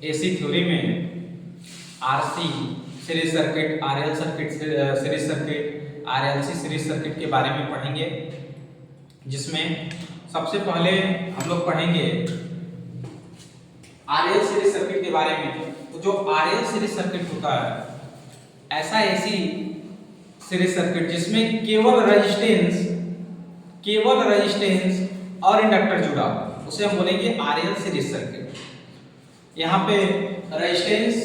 AC theory में RC series circuit, RL circuit series circuit, RLC series circuit के बारे में पढ़ेंगे, जिसमें सबसे पहले हम लोग पढ़ेंगे आरएल सीरीज सर्किट के बारे में। तो जो आरएल सीरीज सर्किट होता है, ऐसा एसी सीरीज सर्किट जिसमें केवल रेजिस्टेंस और इंडक्टर जुड़ा, उसे हम बोलेंगे आरएल सीरीज सर्किट। यहाँ पे रेजिस्टेंस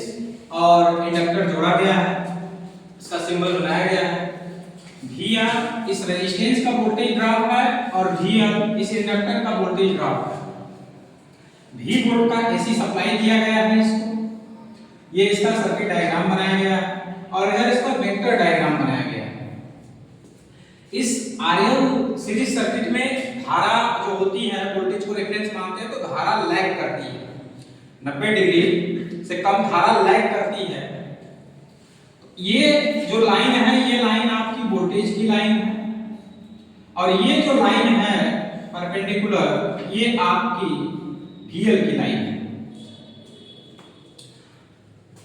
और इंडक्टर जोड़ा गया है, इसका सिंबल बनाया गया है। Vr इस रेजिस्टेंस का वोल्टेज ड्रॉप है और Vl इस इंडक्टर का वोल्टेज ड्रॉप है। V वोल्ट का एसी सप्लाई दिया गया है इसको, ये इसका सर्किट डायग्राम बनाया गया है और इधर इसका वेक्टर डायग्राम बनाया गया है। इस आरएल सीरीज सर्किट में धारा जो होती है, वोल्टेज को रेफरेंस मानते हैं तो धारा लैग करती है, 90 डिग्री से कम धारा लैग करती है। ये जो लाइन है, ये लाइन आपकी वोल्टेज की लाइन है और ये जो लाइन है परपेंडिकुलर, ये आपकी VL की लाइन है।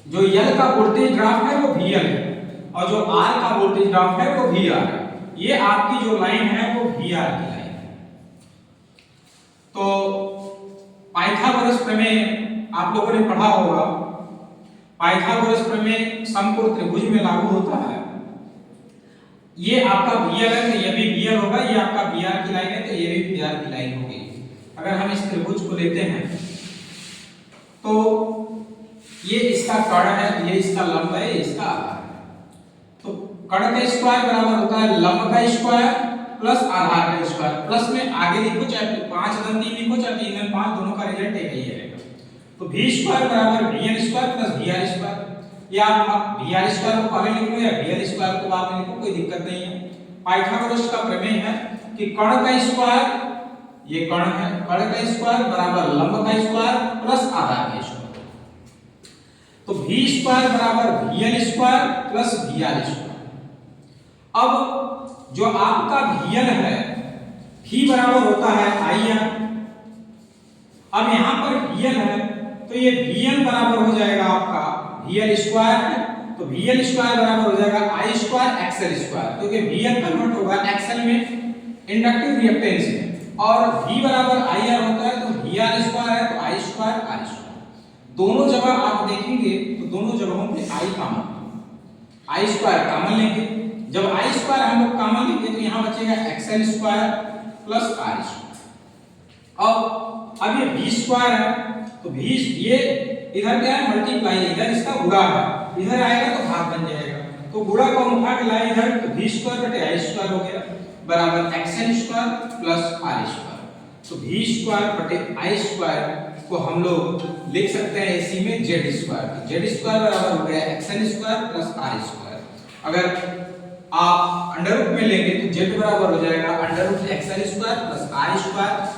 जो L का वोल्टेज ड्रॉप है वो VL है और जो R का वोल्टेज ड्रॉप है वो VR है। ये आपकी जो लाइन है वो VR की लाइन है। तो पाइथागोरस प्रमेय आप लोगों ने पढ़ा होगा। पाइथागोरस प्रमेय समकोण त्रिभुज में लागू होता है। ये आपका VL है तो ये भी VL होगा, ये आपका VR की लाइन है तो ये भी VR की लाइन होगी। अगर हम इस त्रिभुज को लेते हैं तो ये इसका कर्ण है, ये इसका लंब है, ये इसका आधार है। तो कर्ण का स्क्वायर बराबर होता है लंब का स्क्वायर प्लस आधार का स्क्वायर। प्लस में आगे लिखो, चाहे 5 गुना 3 लिखो, चाहे 3 गुना 5, दोनों का रिजल्ट एक ही रहेगा। तो v स्क्वायर बराबर vn square plus vr square, या आप vr स्क्वायर को पहले लिख लो या vl स्क्वायर को बाद में लिखो, कोई दिक्कत नहीं है। पाइथागोरस का प्रमेय है कि कर्ण का स्क्वायर, ये कर्ण है, कर्ण का स्क्वायर बराबर लंब का स्क्वायर प्लस आधार का स्क्वायर। तो v स्क्वायर बराबर vl square plus vr square. अब जो आपका vl है, v बराबर होता है ir। अब यहां पर vl है तो ये vl बराबर हो जाएगा आपका vl स्क्वायर है, तो vl स्क्वायर बराबर हो जाएगा i स्क्वायर xl स्क्वायर, क्योंकि vl कन्वर्ट होगा xl में इंडक्टिव रिएक्टेंस में, और v बराबर ir होता है तो vr स्क्वायर है तो i स्क्वायर r स्क्वायर। दोनों जगह आप देखेंगे तो दोनों जगहों पे i common, i square common लेंगे। जब i स्क्वायर हम लोग कॉमन लेंगे तो यहां बचेगा xl square plus r square. अब ये v स्क्वायर है तो v, ये इधर क्या है मल्टीप्लाई, इधर इसका गुणा है, इधर आएगा तो भाग बन जाएगा। तो गुणा को हम उठा के लाए इधर, तो v स्क्वायर बटे i स्क्वायर हो गया बराबर xl square plus r square. तो v स्क्वायर बटे i स्क्वायर को हम लोग लिख सकते हैं इसी में z स्क्वायर। z स्क्वायर बराबर हो गया xl square plus r square. अगर आप अंडर रूट में लेंगे तो z बराबर हो जाएगा under root xl square plus r square.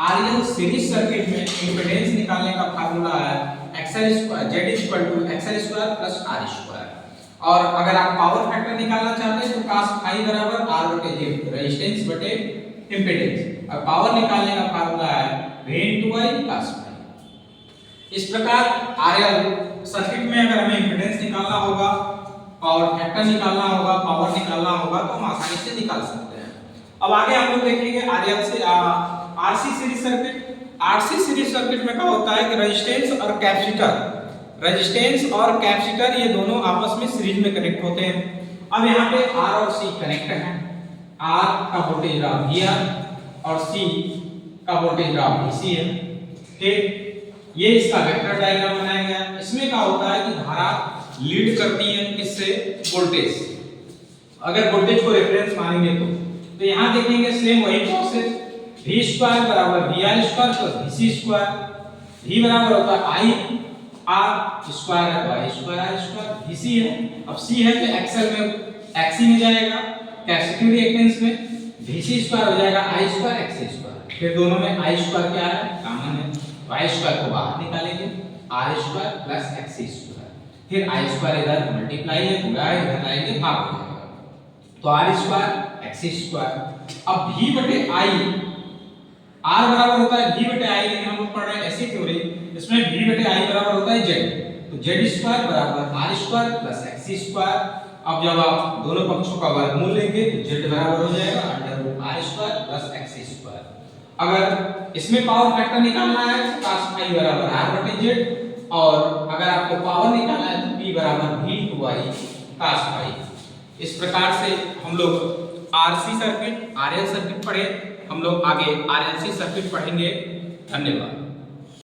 RL series circuit में इंपेडेंस निकालने का फार्मूला है xl square, z equal to xl square plus r square. और अगर आप पावर फैक्टर निकालना चाहते हैं तो cos फाई बराबर r बटे z, रेजिस्टेंस बटे इंपेडेंस। और पावर निकालने का फार्मूला है v into i cos phi. इस प्रकार आरएल सर्किट में अगर हमें इंपेडेंस निकालना होगा, पावर फैक्टर निकालना होगा, पावर निकालना होगा तो हम आसानी से निकाल सकते हैं। अब आगे हम लोग देखेंगे आरएल से RC series circuit. RC series circuit में क्या होता है कि रेजिस्टेंस और कैपेसिटर ये दोनों आपस में सीरीज में कनेक्ट होते हैं। अब यहाँ पे R और C कनेक्ट हैं। R का वोल्टेज ड्रॉप VR और C का वोल्टेज ड्रॉप VC है। ठीक, ये इसका वेक्टर डायग्राम बनाया गया है। इसमें क्या होता है कि धारा लीड करती है किससे, वोल्टेज। अगर वोल्टेज को रेफरेंस मानेंगे तो यहाँ देखेंगे सेम वही प्रोसेस, v स्क्वायर बराबर vr square plus vc square. v बराबर होता है i r स्क्वायर है तो i square r square. vc है, अब c है तो xl में xc में जाएगा, कैपेसिटिव रिएक्टेंस में vc स्क्वायर हो जाएगा i स्क्वायर xc स्क्वायर। फिर दोनों में i स्क्वायर क्या है, कॉमन है, तो i स्क्वायर को बाहर निकालेंगे, r square plus xc square. फिर i स्क्वायर इधर मल्टीप्लाई है, गुणा है, इधर लाएंगे भाग हो जाएगा, तो r स्क्वायर xc स्क्वायर। अब v बटे i R बराबर होता है V बटे I, लेकिन हम लोग पढ़ रहे हैं ऐसी थ्योरी, इसमें V बटे I बराबर होता है Z, तो Z स्क्वायर बराबर R square plus X square. अब जब आप दोनों पक्षों का वर्गमूल लेंगे तो Z बराबर हो जाएगा under root R square plus X square. अगर इसमें पावर फैक्टर निकालना है तो cos phi बराबर R बटे Z, और अगर आपको पावर निकालना है तो P बराबर V to I cos phi। इस प्रकार से हम लोग RC सर्किट, RL सर्किट पढ़े, हम लोग आगे RLC सर्किट पढ़ेंगे। धन्यवाद।